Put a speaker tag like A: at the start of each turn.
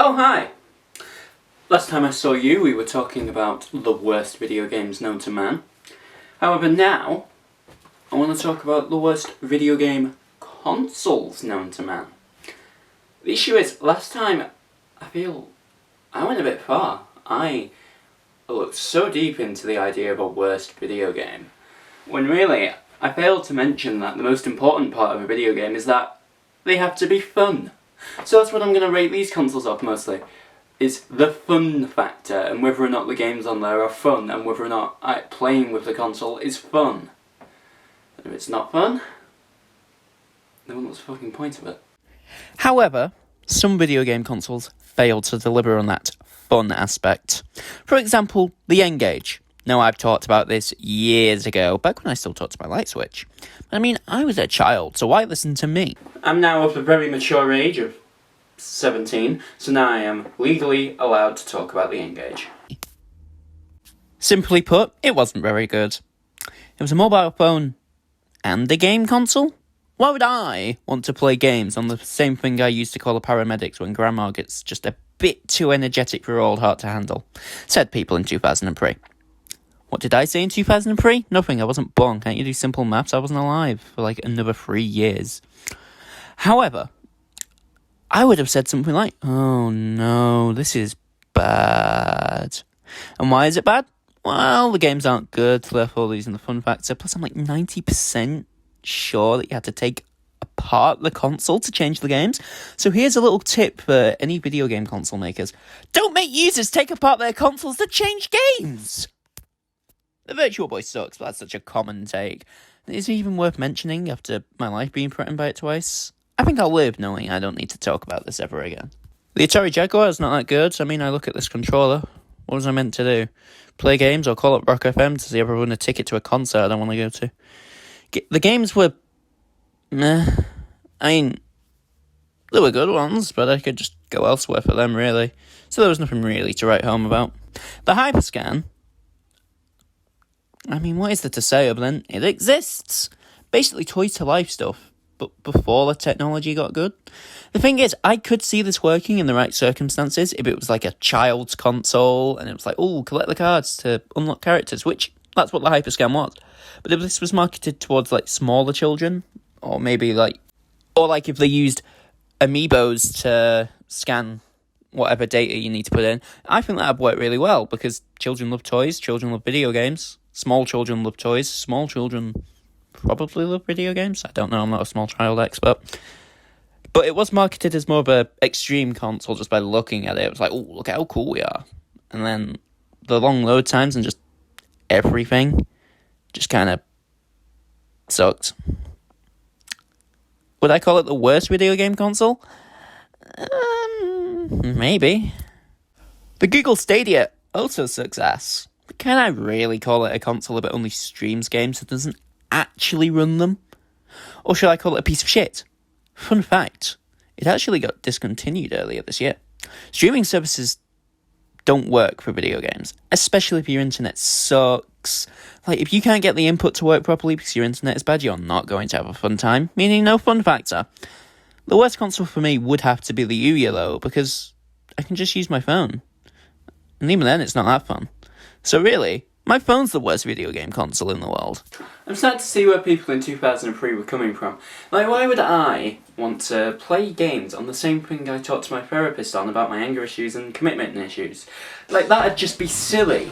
A: Oh, hi! Last time I saw you, we were talking about the worst video games known to man. However, now, I want to talk about the worst video game consoles known to man. The issue is, last time, I feel I went a bit far. I looked so deep into the idea of a worst video game, when really, I failed to mention that the most important part of a video game is that they have to be fun. So that's what I'm going to rate these consoles off mostly, is the fun factor, and whether or not the games on there are fun, and whether or not playing with the console is fun. And if it's not fun, then what's the fucking point of it? However, some video game consoles fail to deliver on that fun aspect. For example, the N-Gage. Now, I've talked about this years ago, back when I still talked about Light Switch. I mean, I was a child, so why listen to me? I'm now of a very mature age of 17, so now I am legally allowed to talk about the N-Gage. Simply put, it wasn't very good. It was a mobile phone and a game console? Why would I want to play games on the same thing I used to call the paramedics when grandma gets just a bit too energetic for her old heart to handle? Said people in 2003. What did I say in 2003? Nothing, I wasn't born. Can't you do simple maths? I wasn't alive for like another 3 years. However, I would have said something like, oh no, this is bad. And why is it bad? Well, the games aren't good, therefore losing the fun factor. Plus, I'm like 90% sure that you had to take apart the console to change the games. So here's a little tip for any video game console makers. Don't make users take apart their consoles to change games! The Virtual Boy sucks, but that's such a common take. Is it even worth mentioning after my life being threatened by it twice? I think I'll live knowing I don't need to talk about this ever again. The Atari Jaguar is not that good. I mean, I look at this controller. What was I meant to do? Play games or call up Rock FM to see if I won a ticket to a concert I don't want to go to? The games were meh. I mean, they were good ones, but I could just go elsewhere for them, really. So there was nothing really to write home about. The Hyperscan, I mean, what is there to say other than it exists? Basically Toys to Life stuff, but before the technology got good. The thing is, I could see this working in the right circumstances if it was like a child's console, and it was like, oh, collect the cards to unlock characters, which that's what the Hyperscan was. But if this was marketed towards like smaller children, or maybe like, or like if they used amiibos to scan whatever data you need to put in, I think that would work really well, because children love toys, children love video games, small children love toys, small children probably love video games. I don't know, I'm not a small child expert. But it was marketed as more of a extreme console just by looking at it. It was like, oh, look how cool we are. And then the long load times and just everything just kind of sucked. Would I call it the worst video game console? Maybe. The Google Stadia also sucks ass. Can I really call it a console if it only streams games and doesn't actually run them? Or should I call it a piece of shit? Fun fact, it actually got discontinued earlier this year. Streaming services don't work for video games, especially if your internet sucks. Like, if you can't get the input to work properly because your internet is bad, you're not going to have a fun time, meaning no fun factor. The worst console for me would have to be the Ouya, though, because I can just use my phone. And even then, it's not that fun. So really, my phone's the worst video game console in the world. I'm starting to see where people in 2003 were coming from. Like, why would I want to play games on the same thing I talked to my therapist on about my anger issues and commitment issues? Like, that'd just be silly.